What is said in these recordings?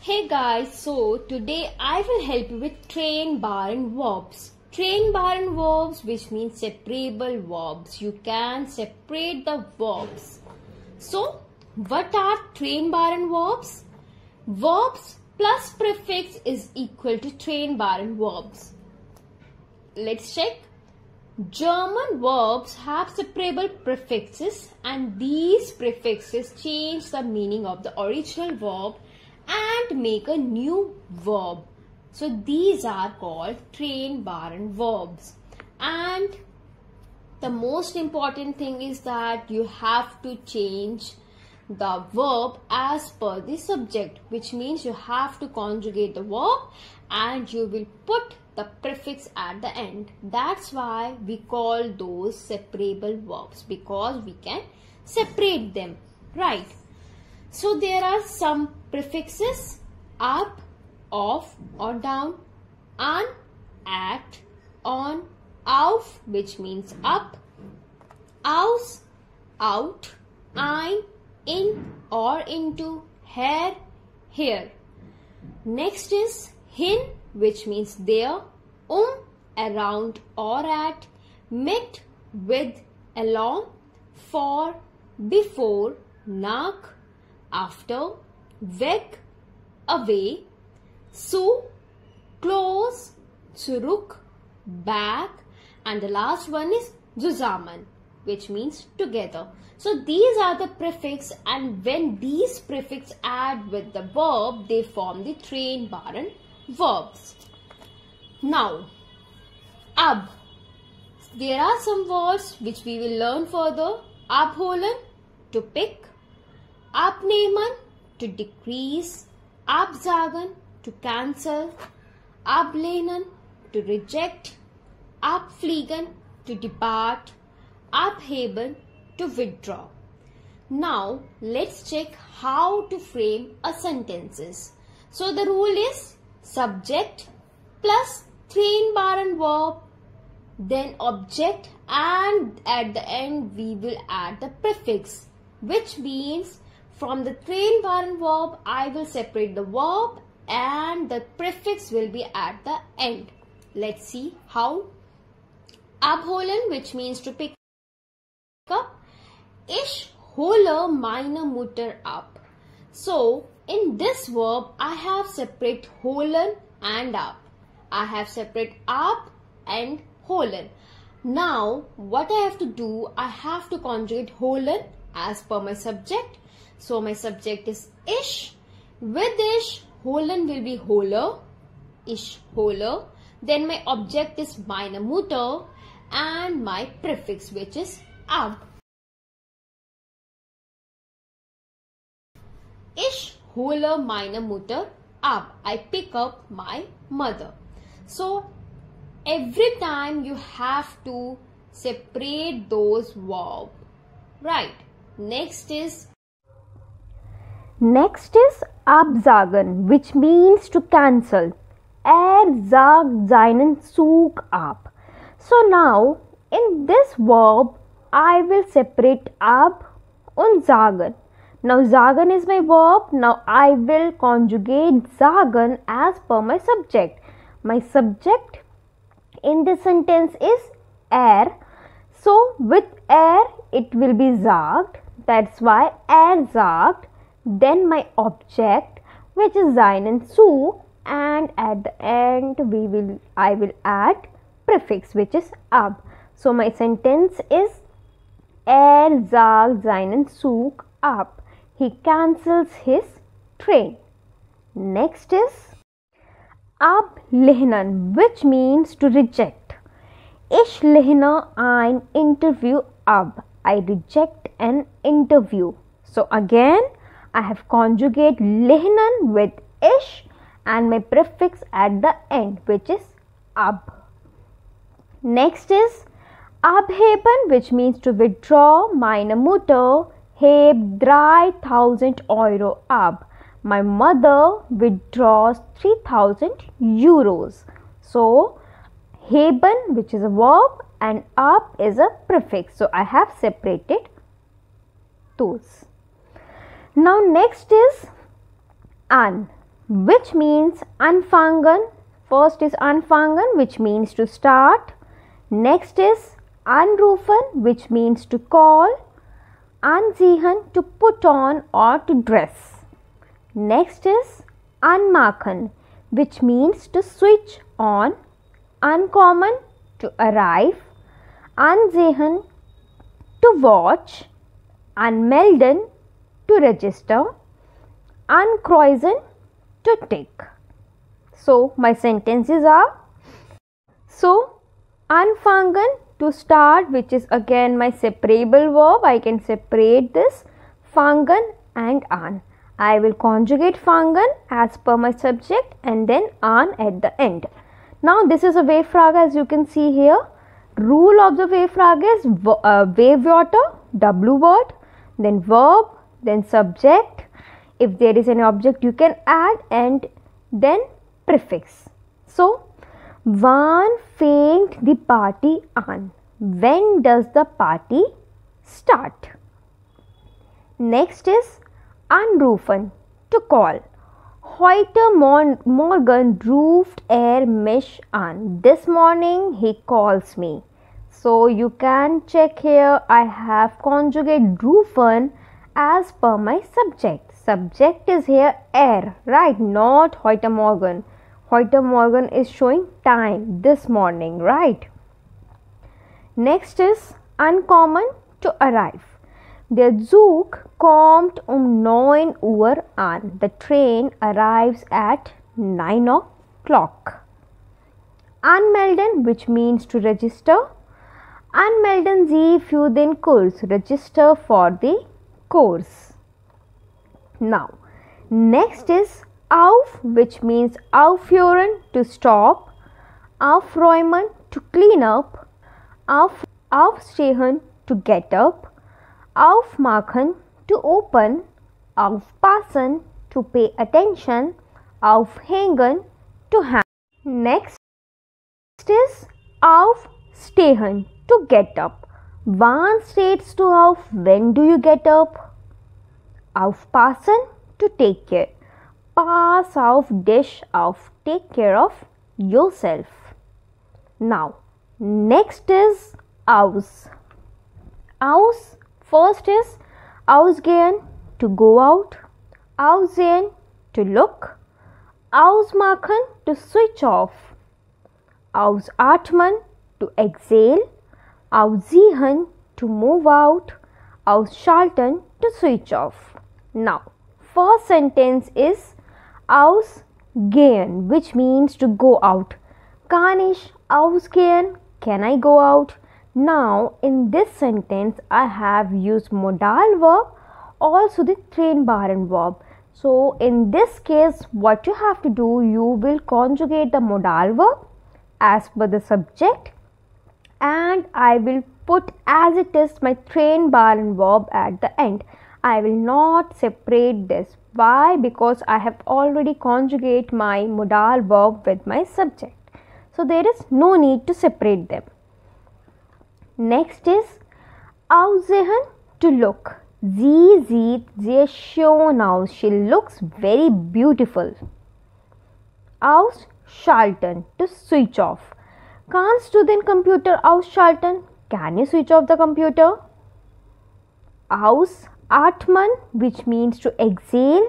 Hey guys, so today I will help you with Trennbarenn verbs. Trennbarenn verbs, which means separable verbs. You can separate the verbs. So, what are Trennbarenn verbs? Verbs plus prefix is equal to Trennbarenn verbs. Let's check. German verbs have separable prefixes, and these prefixes change the meaning of the original verb and make a new verb. So these are called Trennbarenn verbs. And the most important thing is that you have to change the verb as per the subject, which means you have to conjugate the verb and you will put the prefix at the end. That's why we call those separable verbs, because we can separate them, right? So there are some prefixes: up, off or down, an, at, on, auf, which means up, aus, out, ein, in or into, her, here. Next is hin, which means there, around or at, mit, with, along, for, before, nach, after, weg, away, zu, close, zurück, back, and the last one is zusammen, which means together. So these are the prefix, and when these prefix add with the verb, they form the Trennbarenn verbs. Now, ab. There are some words which we will learn further. Abholen, to pick. Abnehmen, to decrease. Absagen, to cancel. Ablehnen, to reject. Abfliegen, to depart. Abheben, to withdraw. Now, let's check how to frame a sentences. So the rule is subject plus Trennbarenn verb, then object, and at the end we will add the prefix, which means from the Trennbarenn verb I will separate the verb and the prefix will be at the end. Let's see how. Abholen, which means to pick up. Ich hole meine Mutter ab. So in this verb I have separate holen and ab. I have separate ab and holen. Now what I have to do, I have to conjugate holen as per my subject. So my subject is ich. With ich, holen will be holer. Ich holer. Then my object is meine Mutter and my prefix, which is ab. Ich hole meine Mutter ab. I pick up my mother. So every time you have to separate those verbs, right? Next is absagen, which means to cancel. Sagt seinen Zug ab. So now in this verb I will separate ab und sagen. Now sagen is my verb. Now I will conjugate sagen as per my subject. My subject in this sentence is So with it will be sagt. That's why sagt. Then my object, which is seinen Zug, and at the end I will add prefix, which is ab. So my sentence is sagt seinen Zug ab. He cancels his train. Next is ablehnen, which means to reject. Ich lehne ein Interview ab. I reject an interview. So again, I have conjugate lehnen with ich and my prefix at the end, which is ab. Next is abheben, which means to withdraw. Meine Mutter hebt 3,000 Euro ab. My mother withdraws 3,000 euros. So heben, which is a verb, and ab is a prefix. So I have separated those. Now next is an. which means anfangen. First is anfangen, which means to start. Next is anrufen, which means to call. Anziehen, to put on or to dress. Next is anmachen, which means to switch on. Ankommen, to arrive. Ansehen, to watch. Anmelden, to register. Ankreuzen, to tick. So my sentences are, so anfangen, to start, which is again my separable verb. I can separate this fangen and an. I will conjugate fangen as per my subject and then an at the end. Now this is a wave frage, as you can see here. Rule of the wave frage is wave water, W word, then verb, then subject. If there is an object you can add, and then prefix. So wann fängt the party an? When does the party start? Next is anrufen, to call. Heute Morgen ruft mich an. This morning he calls me. So you can check here, I have conjugate rufen as per my subject. Subject is here right? Not heute Morgen. Heute Morgen is showing time, this morning, right? Next is ankommen, to arrive. Der Zug kommt 9 Uhr an. The train arrives at 9 o'clock. Anmelden, which means to register. Anmelden Sie für den Kurs. Register for the course. Now, next is auf, which means aufhören, to stop. Aufräumen, to clean up. Aufstehen, to get up. Aufmachen, to open. Aufpassen, to pay attention. Aufhängen, to hang. Next is aufstehen, to get up. Wann stehst du auf? When do you get up? Aufpassen, to take care. Pass auf dich auf, take care of yourself. Now, next is aus. Aus, first is ausgehen, to go out. Aussehen, to look. Ausmachen, to switch off. Ausatmen, to exhale. Aussehen, to move out. Ausschalten, to switch off. Now, first sentence is ausgehen, which means to go out. Kann ich ausgehen? Can I go out? Now, in this sentence, I have used modal verb, also the Trennbarenn verb. So, in this case, what you have to do, you will conjugate the modal verb as per the subject, and I will put as it is my Trennbarenn verb at the end. I will not separate this. Why? Because I have already conjugate my modal verb with my subject. So, there is no need to separate them. Next is aussehen, to look. Sie sieht sehr schön aus. She looks very beautiful. Ausschalten, to switch off. Kannst du den Computer ausschalten? Can you switch off the computer? Ausatmen, which means to exhale.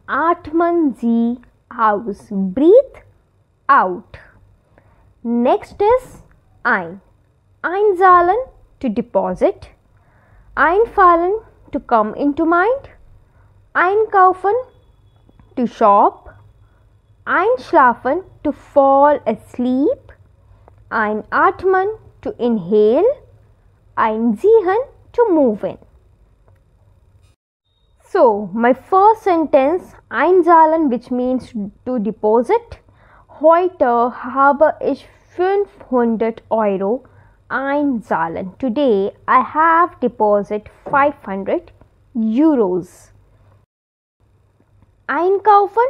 Atmen Sie aus. Breathe out. Next is ein. Einzahlen, to deposit. Einfallen, to come into mind. Einkaufen, to shop. Einschlafen, to fall asleep. Einatmen, to inhale. Einziehen, to move in. So, my first sentence, einzahlen, which means to deposit. Heute habe ich 500 Euro einzahlen. Today I have deposit 500 euros. Einkaufen,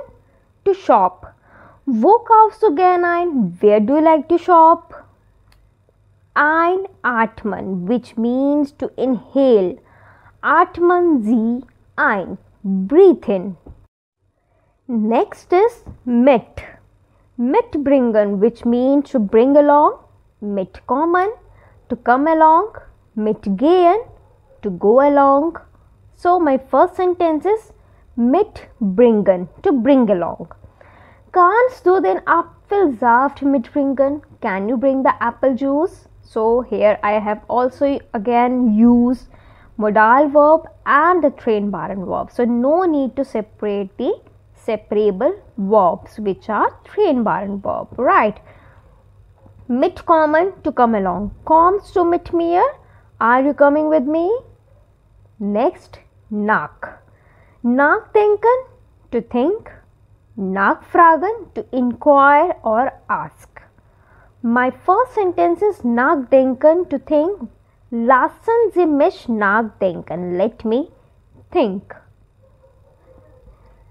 to shop. Wo kaufst du gern ein? Where do you like to shop? Einatmen, which means to inhale. Atmen Sie ein. Breathe in. Next is mit. Mitbringen, which means to bring along. Mitkommen, to come along. Mitgehen, to go along. So my first sentence is mitbringen, to bring along. Kannst du den Apfelsaft mitbringen? Can you bring the apple juice? So here I have also again used modal verb and the Trennbarenn verb. So no need to separate the separable verbs which are Trennbarenn verb, right? Mitkommen, to come along. Kommst du mit mir? Are you coming with me? Next, nach. Nachdenken, to think. Nachfragen, to inquire or ask. My first sentence is nachdenken, to think. Lassen Sie mich nachdenken. Let me think.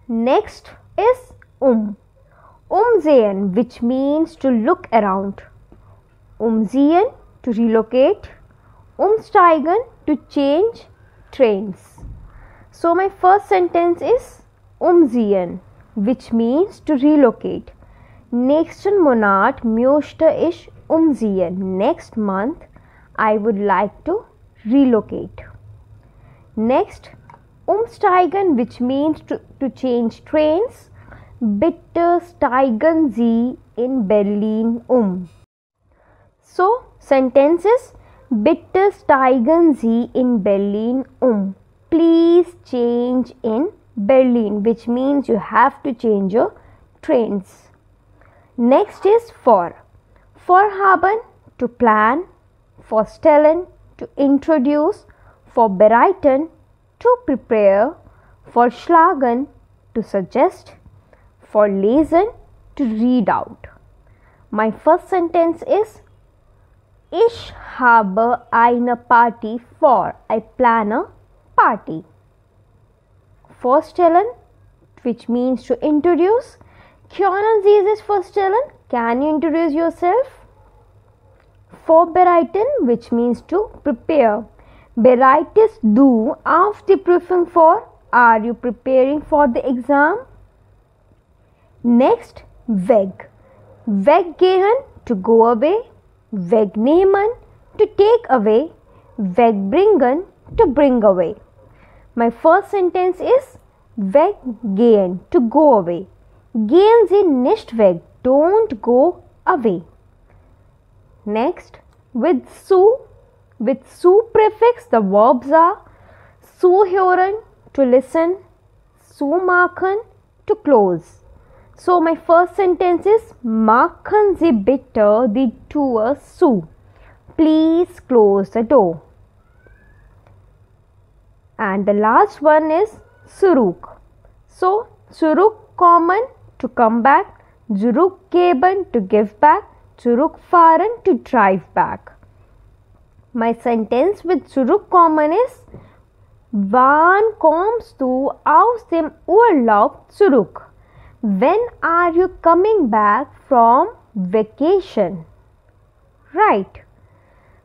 Next is Umsehen, which means to look around. Umziehen, to relocate. Umsteigen, to change trains. So my first sentence is umziehen, which means to relocate. Nächsten Monat möchte ich umziehen. Next month I would like to relocate. Next, umsteigen, which means to change trains. Bitte steigen Sie in Berlin um. So sentence is bitte steigen Sie in Berlin um. Please change in Berlin, which means you have to change your trains. Next is for. Vorhaben, to plan. Vorstellen, to introduce. Vorbereiten, to prepare. Vorschlagen, to suggest. Vorlesen, to read out. My first sentence is Ich habe eine Party vor. I plan a party. Vorstellen, which means to introduce. Können Sie sich vorstellen? Can you introduce yourself? Vorbereiten, which means to prepare. Bereitest du auf die Prüfung vor? Are you preparing for the exam? Next, weg. Weggehen, to go away. Wegnehmen, to take away. Wegbringen, to bring away. My first sentence is weggehen, to go away. Gehen Sie nicht weg, don't go away. Next, with su prefix the verbs are zuhören, to listen. Zumachen, to close. So my first sentence is machen Sie bitte die Tür zu. Please close the door. And the last one is zurück. So zurückkommen, to come back. Zurückgeben, to give back. Zurückfahren, to drive back. My sentence with zurückkommen is wann kommst du aus dem Urlaub zurück? When are you coming back from vacation? Right.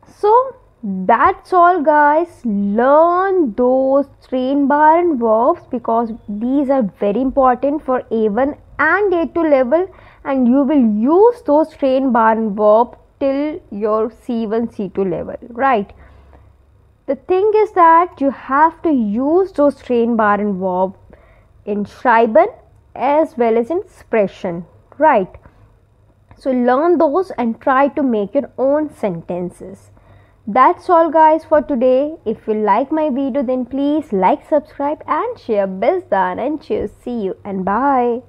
So that's all, guys. Learn those Trennbarenn verbs because these are very important for A1 and A2 level, and you will use those Trennbarenn verbs till your C1, C2 level. Right. The thing is that you have to use those Trennbarenn verbs in schreiben as well as in sprechen, right? So learn those and try to make your own sentences. That's all, guys, for today. If you like my video, then please like, subscribe and share. Bis dann and cheers. See you and bye.